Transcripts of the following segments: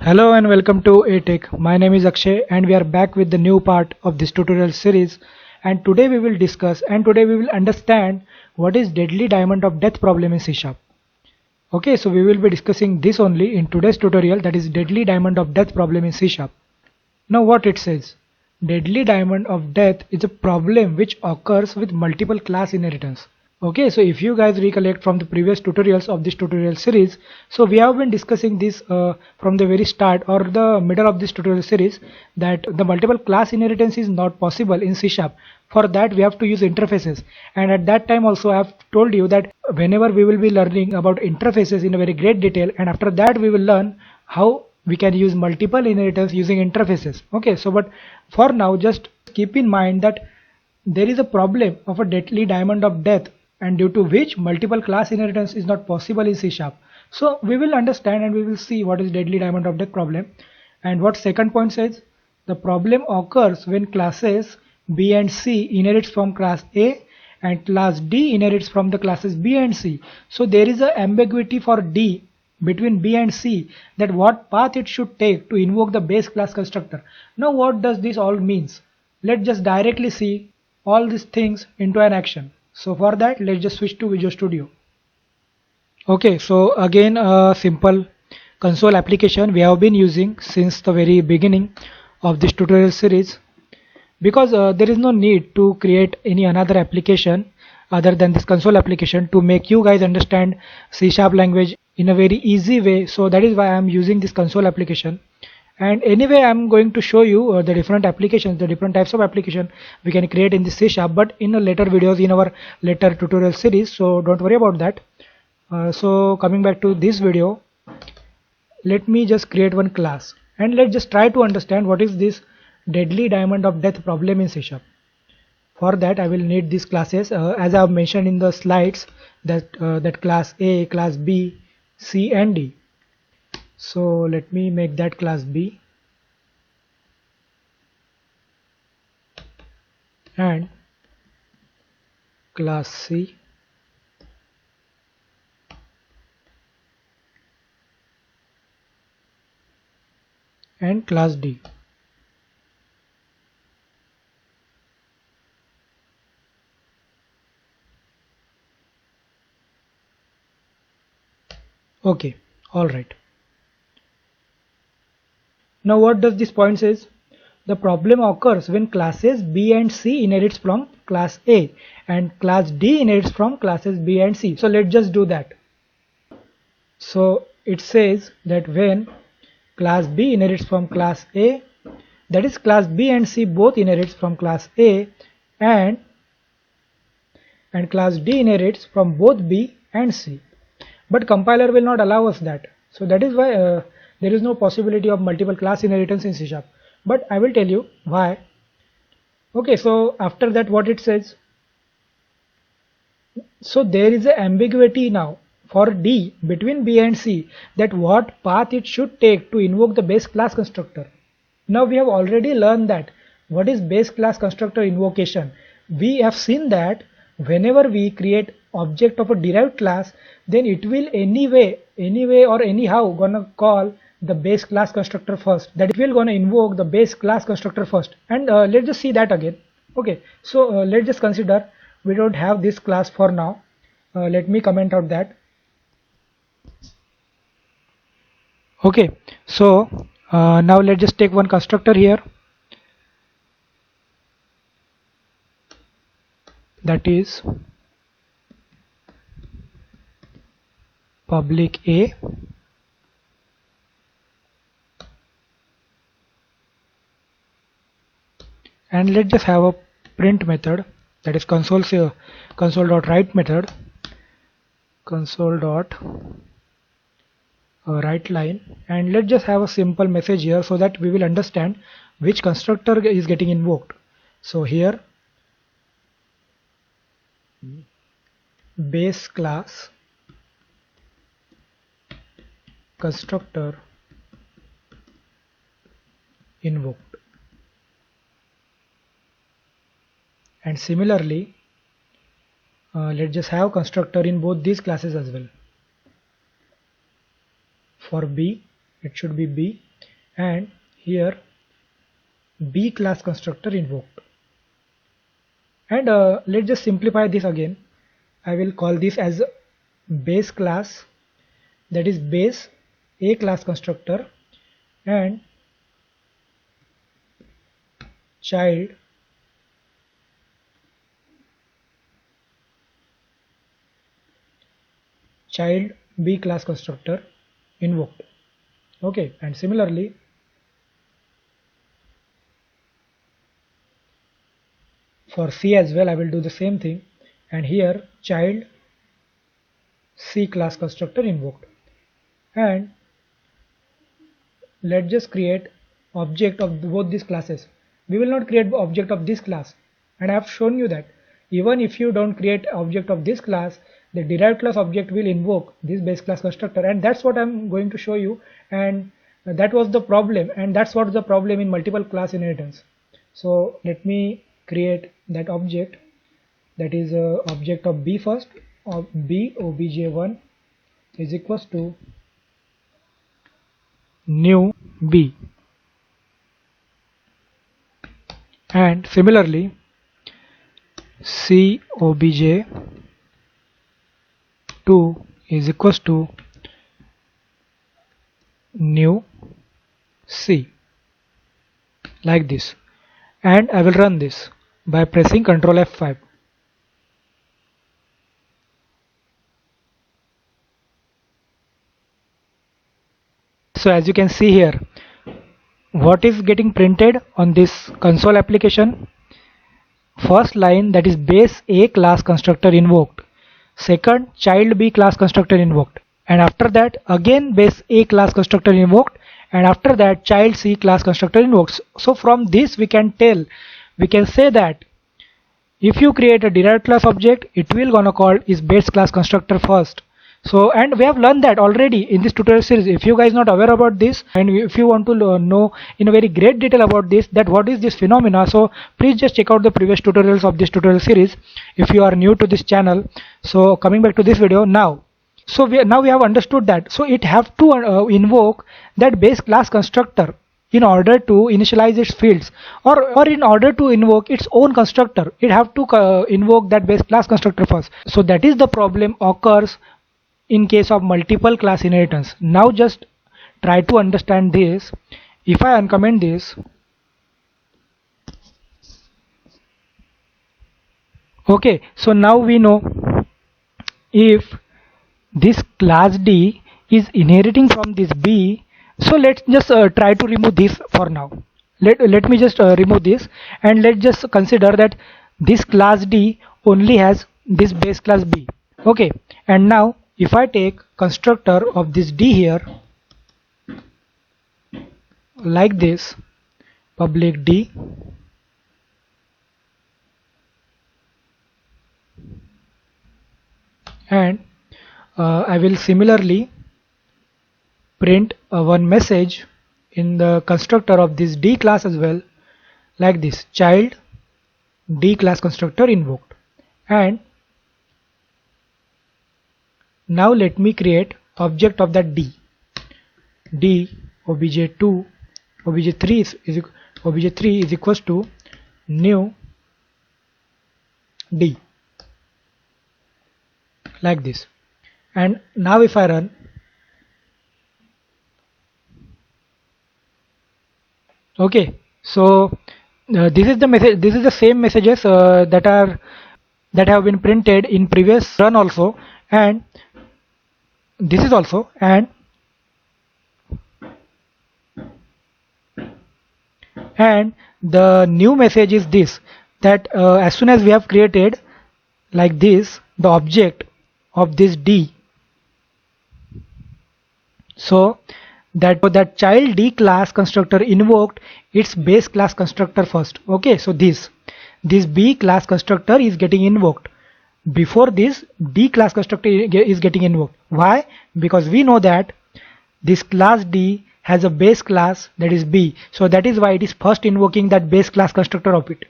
Hello and welcome to ATech. My name is Akshay and we are back with the new part of this tutorial series, and today we will discuss and today we will understand what is deadly diamond of death problem in C Sharp. Okay, so we will be discussing this only in today's tutorial, that is deadly diamond of death problem in C Sharp. Now what it says, deadly diamond of death is a problem which occurs with multiple class inheritance. Okay, so if you guys recollect from the previous tutorials of this tutorial series, so we have been discussing this from the very start or the middle of this tutorial series, that the multiple class inheritance is not possible in C Sharp. For that we have to use interfaces, and at that time also I have told you that whenever we will be learning about interfaces in a very great detail, and after that we will learn how we can use multiple inheritance using interfaces. Okay, so but for now just keep in mind that there is a problem of a deadly diamond of death, and due to which multiple class inheritance is not possible in C Sharp. So we will understand and we will see what is deadly diamond of death problem. And what second point says, the problem occurs when classes B and C inherits from class A and class D inherits from the classes B and C. So there is a ambiguity for D between B and C, that what path it should take to invoke the base class constructor. Now what does this all means? Let's just directly see all these things into an action. So for that let's just switch to Visual Studio. Okay, so again a simple console application we have been using since the very beginning of this tutorial series, because there is no need to create any another application other than this console application to make you guys understand C Sharp language in a very easy way. So that is why I am using this console application. And anyway I'm going to show you the different applications, the different types of application we can create in the C Sharp, but in a later videos, in our later tutorial series, so don't worry about that. So coming back to this video, let me just create one class and let's just try to understand what is this deadly diamond of death problem in C Sharp. For that I will need these classes as I have mentioned in the slides, that class A, class B, C and D. So let me make that class B and class C and class D. Okay, all right. Now what does this point says? The problem occurs when classes B and C inherits from class A and class D inherits from classes B and C. So let's just do that. So it says that when class B inherits from class A, that is class B and C both inherits from class A, and class D inherits from both B and C. But compiler will not allow us that. So that is why there is no possibility of multiple class inheritance in C Sharp. But I will tell you why. Okay, so after that what it says, so there is an ambiguity now for D between B and C, that what path it should take to invoke the base class constructor. Now we have already learned that what is base class constructor invocation. We have seen that whenever we create object of a derived class, then it will anyway or anyhow gonna call the base class constructor first, that it will gonna invoke the base class constructor first. And let's just see that again. Okay, so let's just consider we don't have this class for now. Let me comment out that. Okay, so now let's just take one constructor here, that is public A and let's just have a print method, that is console.write method, console.write line, and let's just have a simple message here so that we will understand which constructor is getting invoked. So here base class constructor invoked. And similarly let's just have constructor in both these classes as well. For B it should be B and here B class constructor invoked. And let's just simplify this again. I will call this as base class, that is base A class constructor, and child B class constructor invoked. Okay, and similarly for C as well I will do the same thing, and here child C class constructor invoked. And let's just create object of both these classes. We will not create object of this class, and I have shown you that even if you don't create object of this class, the derived class object will invoke this base class constructor, and that's what I'm going to show you. And that was the problem, and that's what the problem in multiple class inheritance. So let me create that object, that is object of B first, of B obj1 is equals to new B, and similarly C obj2 is equals to new C, like this. And I will run this by pressing Ctrl F5. So as you can see here, what is getting printed on this console application? First line, that is base A class constructor invoked. Second, child B class constructor invoked. And after that again base A class constructor invoked, and after that child C class constructor invoked. So from this we can say that if you create a derived class object, it will gonna call is base class constructor first. So, and we have learned that already in this tutorial series. If you guys not aware about this, and if you want to know in a very great detail about this, that what is this phenomena, so please just check out the previous tutorials of this tutorial series if you are new to this channel. So coming back to this video now, so now we have understood that, so it have to invoke that base class constructor in order to initialize its fields, or in order to invoke its own constructor, it have to invoke that base class constructor first. So that is the problem occurs in case of multiple class inheritance. Now just try to understand this. If I uncomment this, okay, so now we know if this class D is inheriting from this B. So let's just try to remove this for now. Let me just remove this, and let's just consider that this class D only has this base class B. Okay, and now if I take constructor of this D here, like this, public D, and I will similarly print one message in the constructor of this D class as well, like this, child D class constructor invoked. And now let me create object of that D obj2 obj3 is equals to new D, like this. And now if I run, okay, so this is the message, this is the same messages that have been printed in previous run also, and this is also, and the new message is this, that as soon as we have created like this the object of this D, so that child D class constructor invoked its base class constructor first. Okay, so this B class constructor is getting invoked before this D class constructor is getting invoked. Why? Because we know that this class D has a base class, that is B, so that is why it is first invoking that base class constructor of it.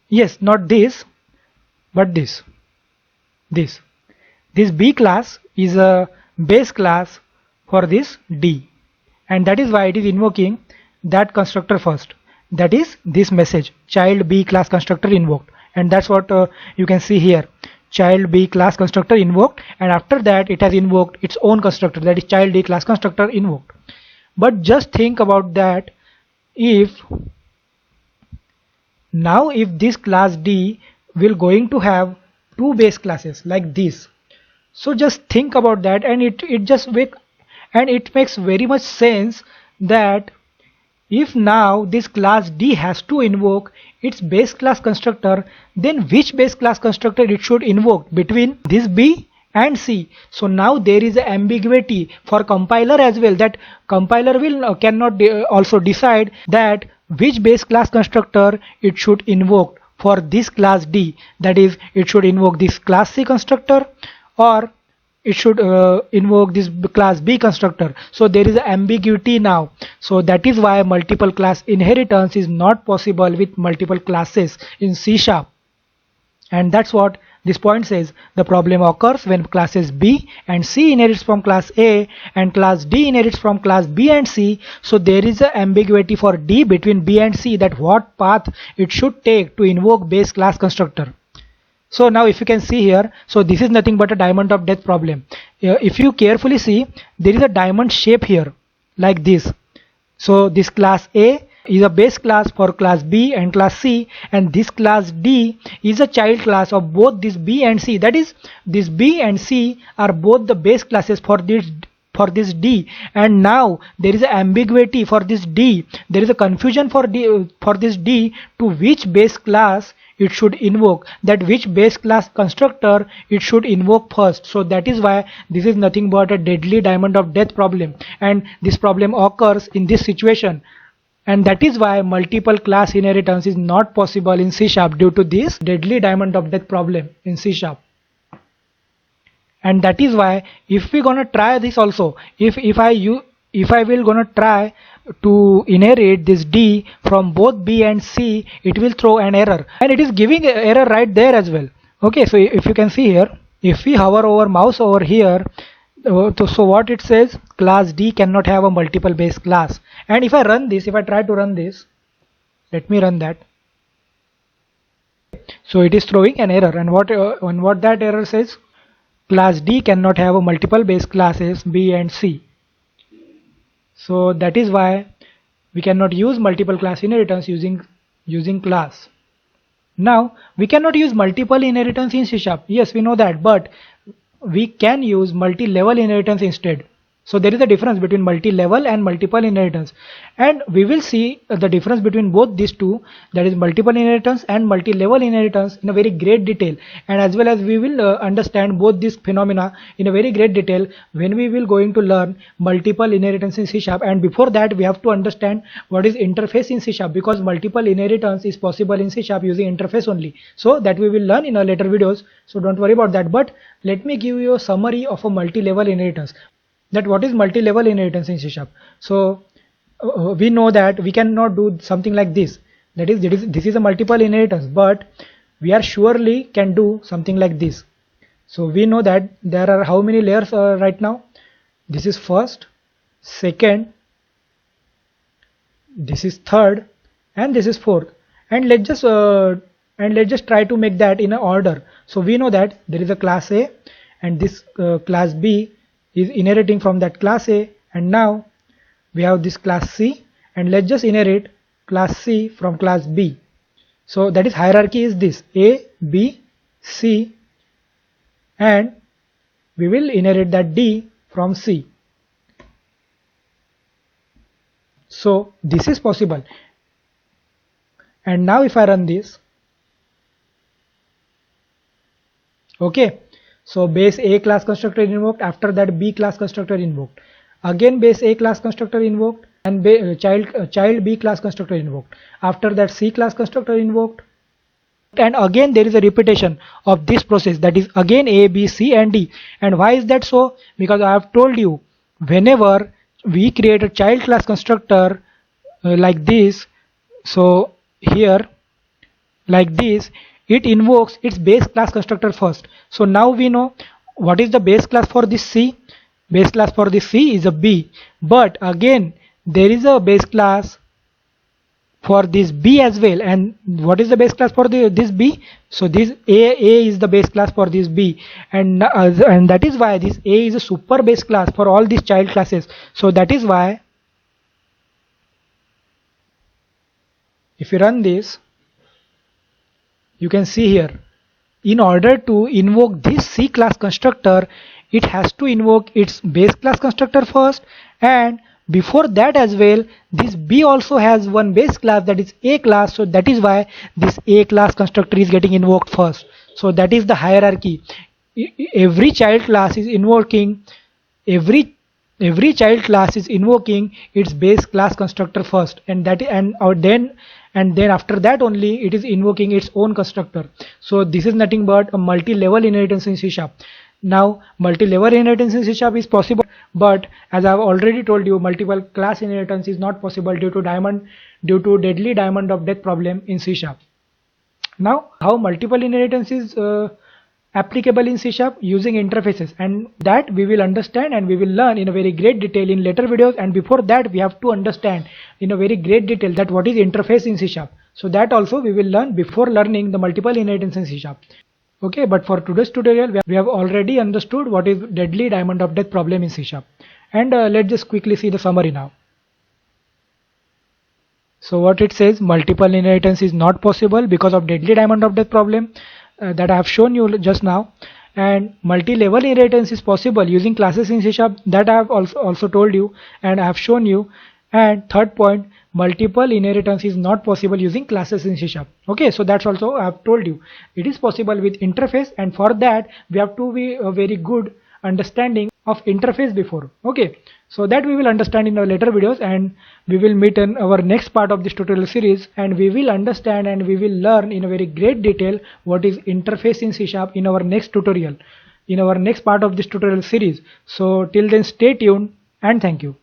Yes, not this, but this B class is a base class for this D, and that is why it is invoking that constructor first, that is this message child B class constructor invoked, and that's what you can see here, child B class constructor invoked, and after that it has invoked its own constructor, that is child D class constructor invoked. But just think about that, if now if this class D will going to have two base classes like this, so just think about that, and it makes very much sense that if now this class D has to invoke its base class constructor, then which base class constructor it should invoke between this B and C. So now there is an ambiguity for compiler as well, that compiler will cannot also decide that which base class constructor it should invoke for this class D, that is it should invoke this class C constructor or it should invoke this class B constructor. So there is an ambiguity now. So that is why multiple class inheritance is not possible with multiple classes in C#. And that's what this point says. The problem occurs when classes B and C inherits from class A and class D inherits from class B and C. So there is an ambiguity for D between B and C, that what path it should take to invoke base class constructor. So now if you can see here, so this is nothing but a diamond of death problem. If you carefully see, there is a diamond shape here like this. So this class A is a base class for class B and class C, and this class D is a child class of both this B and C. That is, this B and C are both the base classes for this D, and now there is an ambiguity for this D. There is a confusion for this D to which base class it should invoke, that which base class constructor it should invoke first. So that is why this is nothing but a deadly diamond of death problem, and this problem occurs in this situation, and that is why multiple class inheritance is not possible in C# due to this deadly diamond of death problem in C#. And that is why if we're gonna try this also, if I will gonna try to inherit this D from both B and C, it will throw an error, and it is giving an error right there as well. Okay, so if you can see here, if we hover over mouse over here, so what it says, class D cannot have a multiple base class. And if I run this, if I try to run this, let me run that. So it is throwing an error, and what that error says, class D cannot have a multiple base classes B and C. So that is why we cannot use multiple class inheritance using class. Now we cannot use multiple inheritance in C#. Yes, we know that, but we can use multi-level inheritance instead. So there is a difference between multi-level and multiple inheritance, and we will see the difference between both these two, that is multiple inheritance and multi-level inheritance, in a very great detail, and as well as we will understand both these phenomena in a very great detail when we will going to learn multiple inheritance in C#. And before that we have to understand what is interface in C#, because multiple inheritance is possible in C# using interface only. So that we will learn in our later videos, so don't worry about that. But let me give you a summary of a multi-level inheritance, that what is multi-level inheritance in C#. So we know that we cannot do something like this, that is this is a multiple inheritance, but we are surely can do something like this. So we know that there are how many layers right now, this is first, second, this is third, and this is fourth, and let's just try to make that in an order. So we know that there is a class A, and this class B is inheriting from that class A, and now we have this class C, and let's just inherit class C from class B. So that is hierarchy is this A, B, C, and we will inherit that D from C. So this is possible. And now if I run this, okay, so base A class constructor invoked, after that B class constructor invoked, again base A class constructor invoked, and child B class constructor invoked, after that C class constructor invoked, and again there is a repetition of this process, that is again A, B, C and D. And why is that so? Because I have told you, whenever we create a child class constructor like this, so here like this, it invokes its base class constructor first. So now we know what is the base class for this C, base class for this C is a B, but again there is a base class for this B as well. And what is the base class for this B? So this A is the base class for this B, and that is why this A is a super base class for all these child classes. So that is why if you run this, you can see here, in order to invoke this C class constructor, it has to invoke its base class constructor first, and before that as well, this B also has one base class, that is A class. So that is why this A class constructor is getting invoked first. So that is the hierarchy. Every child class is invoking every child class is invoking its base class constructor first, and then after that only it is invoking its own constructor. So this is nothing but a multi-level inheritance in C#. Now multi-level inheritance in C# is possible, but as I have already told you, multiple class inheritance is not possible due to deadly diamond of death problem in C#. Now how multiple inheritance is applicable in C# using interfaces, and that we will understand and we will learn in a very great detail in later videos. And before that we have to understand in a very great detail that what is interface in C#. So that also we will learn before learning the multiple inheritance in C#. Okay, but for today's tutorial we have already understood what is deadly diamond of death problem in C#. And let's just quickly see the summary now. So what it says, multiple inheritance is not possible because of deadly diamond of death problem that I have shown you just now, and multi-level inheritance is possible using classes in C# that I have also told you and I have shown you. And third point, multiple inheritance is not possible using classes in C#. Okay, so that's also I have told you. It is possible with interface, and for that we have to be a very good understanding of interface before. Okay, so that we will understand in our later videos, and we will meet in our next part of this tutorial series, and we will understand and we will learn in a very great detail what is interface in C# in our next tutorial, in our next part of this tutorial series. So till then, stay tuned and thank you.